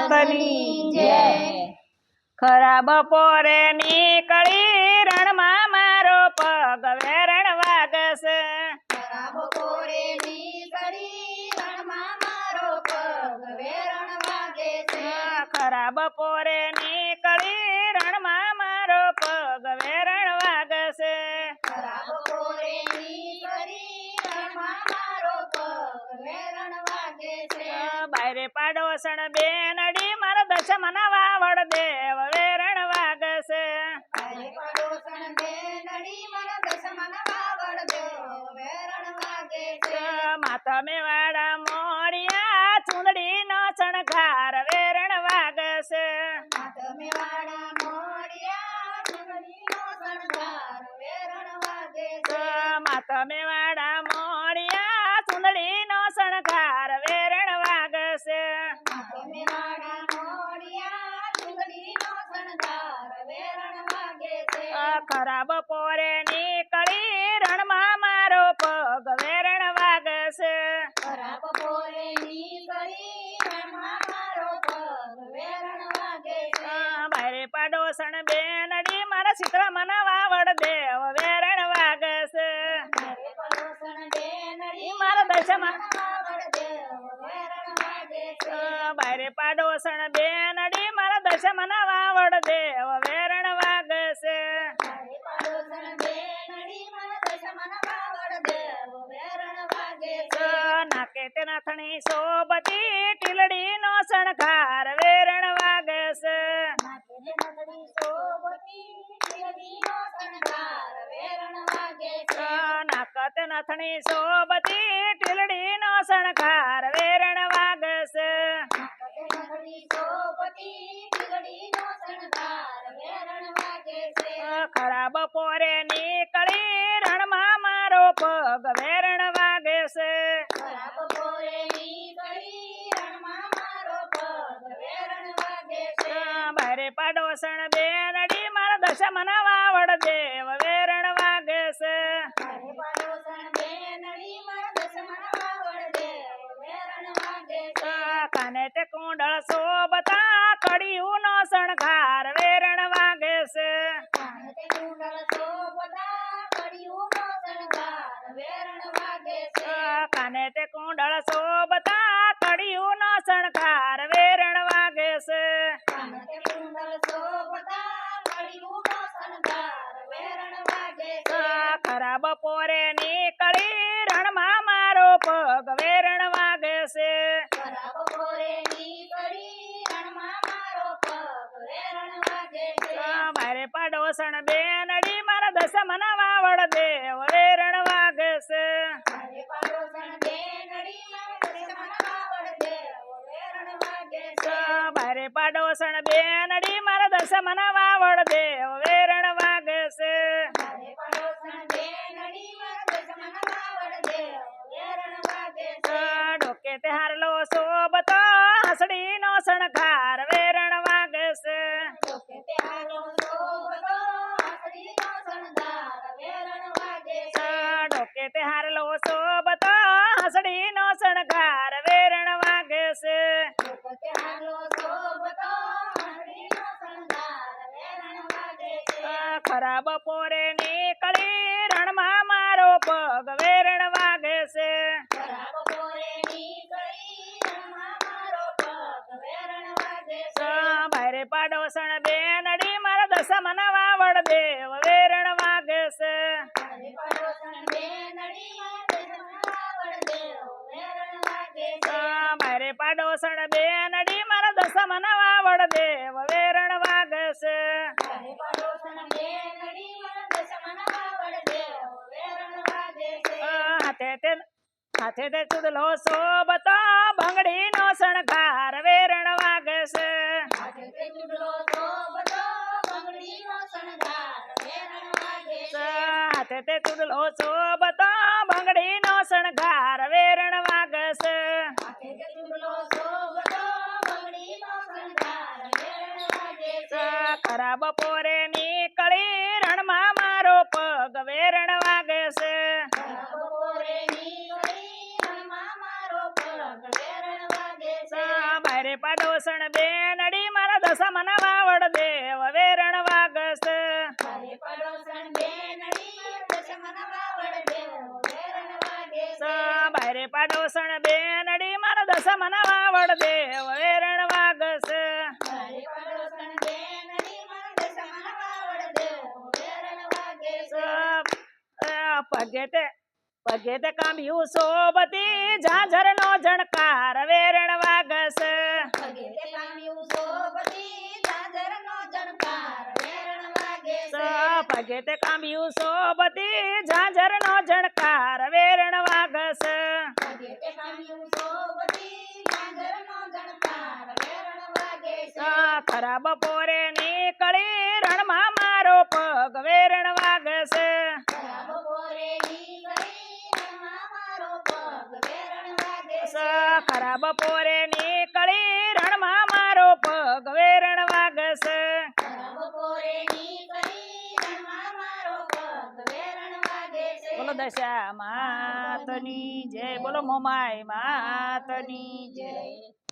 નાથની જય। ખરા બપોરે નીકળી રણમાં મારો પગ વેરણ વાગશે। ખરા બપોરે નીકળી રણમાં મારો પગ વેરણ વાગે છે। ખરા બપોરે નીકળી રણમાં મારો પગ વેરણ વાગશે। ખરા બપોરે નીકળી રણમાં મારો પગ વેરણ વાગે છે। બાયરે પાડોશણ બેનડી મારા દશમના વાવડ દેવ વેરણ વાગશે। બાયરે પાડોશણ બેનડી મારા દશમના વાવડ દેવ વેરણ વાગે છે। માતા મેવાડા મોડિયા ચુંદડી નો શણગાર વેરણ વાગશે। માતા મેવાડા મોડિયા ચુંદડીનો શણગાર વેરણ વાગે છે। માતા મેવાડા મોડિયા ચુંદડી નો શણગાર વેરણ વાગશે। માતા મેવાડા મોડિયા ચુંદડીનો શણગાર વેરણ વાગે છે। ખરા બપોરે નીકળી રણમાં મારો પગ વેરણ વાગશે। ખરા બપોરે નીકળી રણમાં મારો પગ વેરણ વાગે છે। બાયરે પાડોશણ બેનડી મારા શીતળામાના વાવડ દેવ વેરણ વાગશે। મારે પડોશણ બેનડી મારા દશમાં વાવડ દેવ વેરણ વાગે છે। બાયરે પાડોશણ બેનડી મારા દશમના વાવડ દેવ વેરણ વાગશે। મારે પડોશણ બેનડી મારા દશમના વાવડ દેવ વેરણ વાગે છે। નાકે તે નાથણી શોભતી ટીલડી નો શણગાર વેરણ વાગશે। નાકે નગરી શોભતી ટીલડીનો શણગાર વેરણ વાગે છે। નાકત નાથણી શોભતી ટીલડી નો શણગાર વેરણ વાગશે। નાકે નગરી શોભતી ટીલડીનો શણગાર વેરણ વાગે છે। ખરા બપોરે નીકળી રણમાં મારો પગ વેરણ વાગશે। ખરા બપોરે નીકળી રણમાં મારો પગ વેરણ વાગે છે। બાયરે પાડોશણ બેનડી મારા દશમના વાવડ દેવ વેરણ વાગશે। મારે પડોશણ બેનડી મારા દશમના વાવડ દેવ વેરણ વાગે છે। કાને તે કુંડળ શોભતા કડિયું નો શણગાર વેરણ વાગશે। કાને તે કુંડળ શોભતા કડિયુંનો શણગાર વેરણ વાગે છે। કાને તે કુંડળ શોભતા કડિયું નો શણગાર વેરણ વાગશે। કાને તે કુંડળ શોભતા કડિયુંનો શણગાર વેરણ વાગે છે। ખરા બપોરે નીકળી રણમાં મારો પગ વેરણ વાગશે। ખરા બપોરે નીકળી રણમાં મારો પગ વેરણ વાગે છે। મારે પાડોશણ બેનડી મારા દશમના વાવડ દેવ વેરણ વાગશે। મારે પડોશણ બેનડી મારા દશમના વાવડ દેવ વેરણ વાગે છે। મારે પાડોશણ બેનડી મારા દશમના વાવડ દેવ વેરણ વાગશે। મારે પડોશણ બેનડી મારા દશમના વાવડ દેવ વેરણ વાગે છે। ડોકે તે હારલો શોભતો હસડી નો શણગાર વેરણ વાગશે। જોકે તે હારો શોભતો હસડીનો શણગાર વેરણ વાગે છે। ડોકે તે હારલો શોભતો હસડી નો શણગાર વેરણ વાગશે। જોકે તે હારો શોભતો હસડીનો શણગાર વેરણ વાગે છે। ખરા બપોરે નીકળી રણમાં મારો પગ વેરણ વાગશે। ખરા બપોરે નીકળી રણમાં મારો પગ વેરણ વાગે છે। બાયરે પાડોશણ બેનડી મારા દશમના વાવડ દેવ વેરણ વાગશે। મારે પડોશણ બેનડી મારા દશમના વાવડ દેવ વેરણ વાગે છે। મારે પાડોશણ બેનડી મારા દશમના વાવડ દેવ વેરણ વાગશે। મારે પડોશણ બેનડી મારા દશમના વાવડ દેવ વેરણ વાગે છે। હાથે તે ચુદલો શોભતો બંગડી નો શણગાર વેરણ વાગશે। આજે તે ચૂડલો શોભતો બંગડીનો શણગાર વેરણ વાગે છે। હાથે તે ચુદલો શોભતો બંગડી નો શણગાર વેરણ વાગશે। આજે તે ચૂડલો શોભતો બંગડીનો શણગાર વેરણ વાગે છે। ખરા બપોરે નીકળી રણમાં મારો પગ વેરણ વાગશે। ખરા બપોરે નીકળી રણમાં મારો પગ વેરણ વાગે છે। બાયરે પાડો પાડોસણ બેનડી મારા દશમન વાવડ દેવ વેરણ વાગસ હરે પડોસણ બેનડી દશમન વાવડ દેવ વેરણ વાગે છે. બારે પાડોસણ બેનડી મારા દશમન વાવડ દેવ વેરણ વાગસ હરે પડોસણ બેનડી દશમન વાવડ દેવ વેરણ વાગે છે. પગે તે કામ્યું સોબતી ઝાંઝર નો ઝણકાર વેરણ વાગસ પગે તે કામ્યું સોબતી ઝાંઝરનો ઝણકાર વેરણ વાગે છે. પગે તે કામ્યું સોબતી ઝાંઝર નો ઝણકાર વેરણ વાગસ પગે તે કામ્યું સોબતી ઝાંઝરનો ઝણકાર વેરણ વાગે છે. ખરાબ પોરે નીકળી રણમાં મારો પગ વેરણ વાગસ ખરા બપોરે નીકળી રણમાં મારો પગ વેરણ વાગે છે. ખરાબ પોરે નીકળી રણમાં મારો પગ વેરણ વાગસ ખરા બપોરે નીકળી રણમાં મારો પગ વેરણ વાગે છે. બોલો દશા માતની જય બોલો મોમાય માતની જય